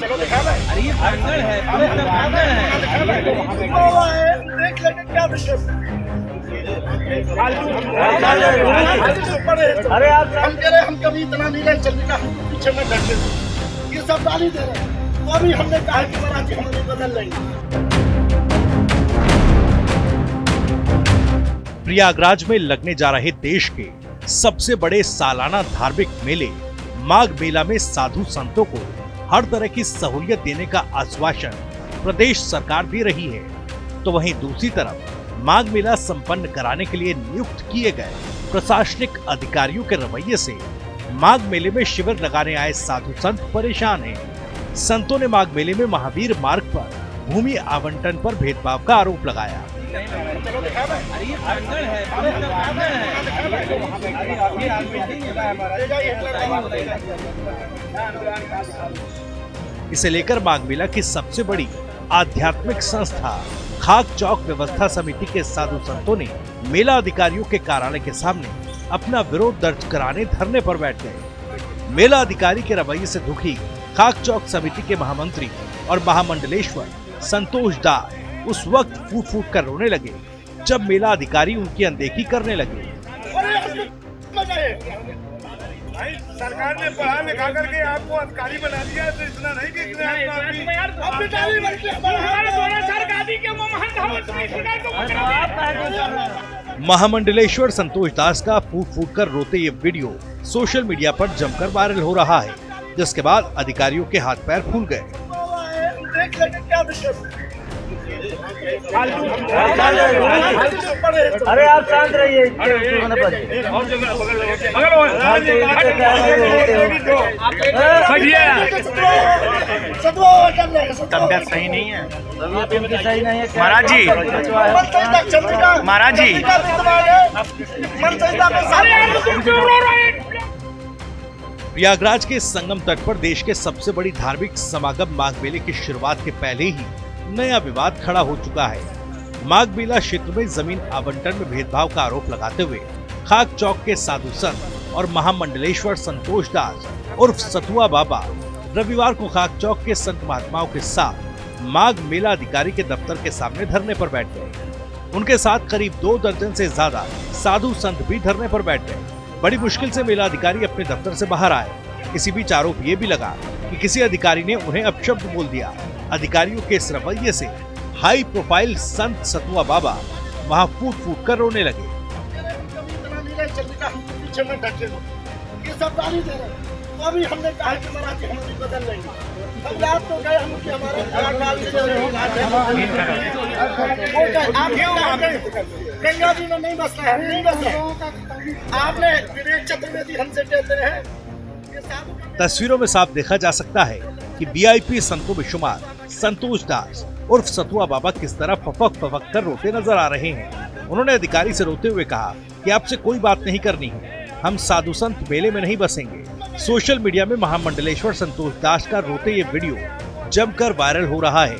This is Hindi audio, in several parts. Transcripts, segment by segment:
चलो दिखा रहे हैं। अरे ये प्रांगण है, देख लेंगे क्या अरे आप हम कह रहे हम कभी इतना नहीं रहे चलने का, हम पीछे में बैठे थे, ये सब गाली दे रहे हैं, तो अभी हमने कहा कि महाराज हम नहीं बदल लेंगे। प्रयागराज में लगने जा रहे देश के सबसे बड़े सालाना धार्मिक मेले माघ मेला में साधु संतों को हर तरह की सहूलियत देने का आश्वासन प्रदेश सरकार दे रही है, तो वहीं दूसरी तरफ माघ मेला संपन्न कराने के लिए नियुक्त किए गए प्रशासनिक अधिकारियों के रवैये से माघ मेले में शिविर लगाने आए साधु संत परेशान हैं। संतों ने माघ मेले में महावीर मार्ग पर भूमि आवंटन पर भेदभाव का आरोप लगाया। चलो दिखा रहे हैं। अरे ये प्रांगण है। इसे लेकर माघ मेला की सबसे बड़ी आध्यात्मिक संस्था खाक चौक व्यवस्था समिति के साधु संतों ने मेला अधिकारियों के कार्यालय के सामने अपना विरोध दर्ज कराने धरने पर बैठ गए। मेला अधिकारी के रवैये से दुखी खाक चौक समिति के महामंत्री और महामंडलेश्वर संतोष दास उस वक्त फूट फूट कर रोने लगे जब मेला अधिकारी उनकी अनदेखी करने लगे। भाई सरकार ने पढ़ा लिखा करके आपको अधिकारी बना दिया, तो इतना नहीं कि महामंडलेश्वर संतोष दास का फूट फूट कर रोते ये वीडियो सोशल मीडिया पर जमकर वायरल हो रहा है, जिसके बाद अधिकारियों के हाथ पैर फूल गए। देख लेंगे क्या अरे आप शांत रहिए। तबियत सही नहीं है सही नहीं है महाराज जी, महाराज जी। प्रयागराज के संगम तट पर देश के सबसे बड़ी धार्मिक समागम माघ मेले की शुरुआत के पहले ही नया विवाद खड़ा हो चुका है। माघ मेला क्षेत्र में जमीन आवंटन में भेदभाव का आरोप लगाते हुए खाक चौक के साधु संत और महामंडलेश्वर संतोष दास उर्फ सतुआ बाबा रविवार को खाक चौक के संत महात्माओं के साथ माघ मेला अधिकारी के दफ्तर के सामने धरने पर बैठ गए। उनके साथ करीब 2 दर्जन से ज्यादा साधु संत भी धरने पर बैठ गए। बड़ी मुश्किल से मेला अधिकारी अपने दफ्तर से बाहर आए। इसी बीच आरोप ये भी लगा कि किसी अधिकारी ने उन्हें अपशब्द बोल दिया। अधिकारियों के इस रवैये से हाई प्रोफाइल संत सतुआ बाबा वहां फूट फूट कर रोने लगे। पीछे में बैठे ये सब गाली दे रहे हैं, तो अभी हमने कहा कि महाराज हम नहीं बदल लेंगे। अब रात तो गए हम कि हमारे गंगा जी में नहीं बसना है, नहीं बसना। आपने विवेक चतुर्वेदी हमसे कहते हैं। तस्वीरों में साफ देखा जा सकता है कि वीआईपी संतों में शुमार संतोष दास उर्फ सतुआ बाबा किस तरह फपक फपक कर रोते नजर आ रहे हैं। उन्होंने अधिकारी से रोते हुए कहा कि आपसे कोई बात नहीं करनी है, हम साधु संत मेले में नहीं बसेंगे। सोशल मीडिया में महामंडलेश्वर संतोष दास का रोते ये वीडियो जमकर वायरल हो रहा है।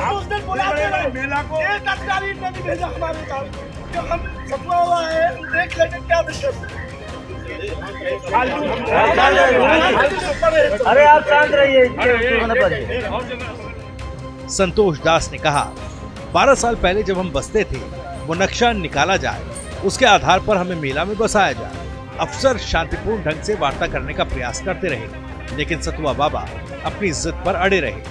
उस दिन बुलाते मेला को एक अधिकारी ने नहीं भेजा हमारे गाँव, जो हम सतुआ हुआ है, देख लेंगे क्या अरे आप शांत रहिए। संतोष दास ने कहा 12 साल पहले जब हम बसते थे वो नक्शा निकाला जाए, उसके आधार पर हमें मेला में बसाया जाए। अफसर शांतिपूर्ण ढंग से वार्ता करने का प्रयास करते रहे, लेकिन सतुआ बाबा अपनी जिद पर अड़े रहे।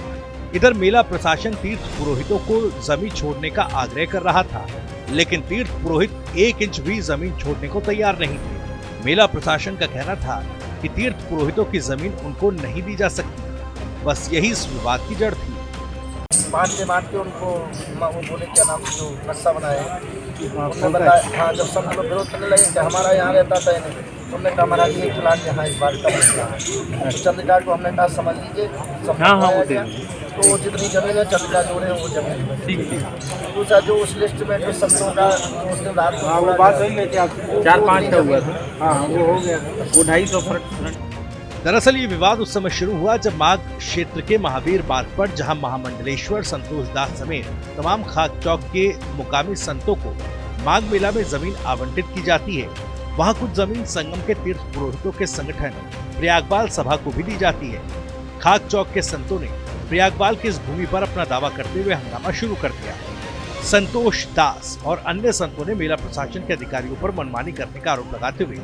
इधर मेला प्रशासन तीर्थ पुरोहितों को जमीन छोड़ने का आग्रह कर रहा था, लेकिन तीर्थ पुरोहित 1 इंच भी जमीन छोड़ने को तैयार नहीं थे। मेला प्रशासन का कहना था कि तीर्थ पुरोहितों की जमीन उनको नहीं दी जा सकती। बस यही इस विवाद की जड़ थी। बांध के उनको वो बोले क्या नाम जो नक्शा बनाए, उन्होंने बताया। हाँ, जब सब लोग विरोध करने लगे कि हमारा यहाँ रहता था, हमने कहा महाराज जी खिला के यहाँ इस बात का मसला है। तो चंद्रिका को हमने कहा समझ लीजिए, तो जितनी जमीन है चंद्रिका जोड़े वो जमीन। दूसरा जो उस लिस्ट में जो संतों का उस दिन रात को 4-5 का हुआ था, हाँ वो हो गया, वो 250 फर्क। दरअसल ये विवाद उस समय शुरू हुआ जब माघ क्षेत्र के महावीर मार्ग पर जहां महामंडलेश्वर संतोष दास समेत तमाम खाक चौक के मुकामी संतों को माघ मेला में जमीन आवंटित की जाती है, वहां कुछ जमीन संगम के तीर्थ पुरोहितों के संगठन प्रयागबाल सभा को भी दी जाती है। खाक चौक के संतों ने प्रयागबाल की इस भूमि पर अपना दावा करते हुए हंगामा शुरू कर दिया। संतोष दास और अन्य संतों ने मेला प्रशासन के अधिकारियों पर मनमानी करने का आरोप लगाते हुए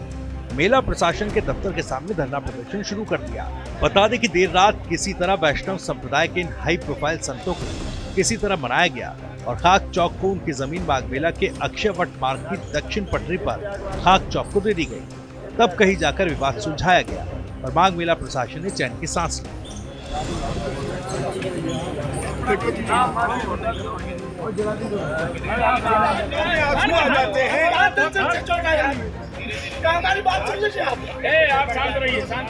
मेला प्रशासन के दफ्तर के सामने धरना प्रदर्शन शुरू कर दिया। बता दें कि देर रात किसी तरह वैष्णव संप्रदाय के इन हाई प्रोफाइल संतों को किसी तरह मनाया गया और खाक चौक को उनकी जमीन माघ मेला के अक्षय वट मार्ग की दक्षिण पटरी पर खाक चौक को दे दी गई। तब कहीं जाकर विवाद सुलझाया गया और माघ मेला प्रशासन ने चैन की सांस ली। हमारी बात सुन लीजिए आप शांत रहिए, शांत।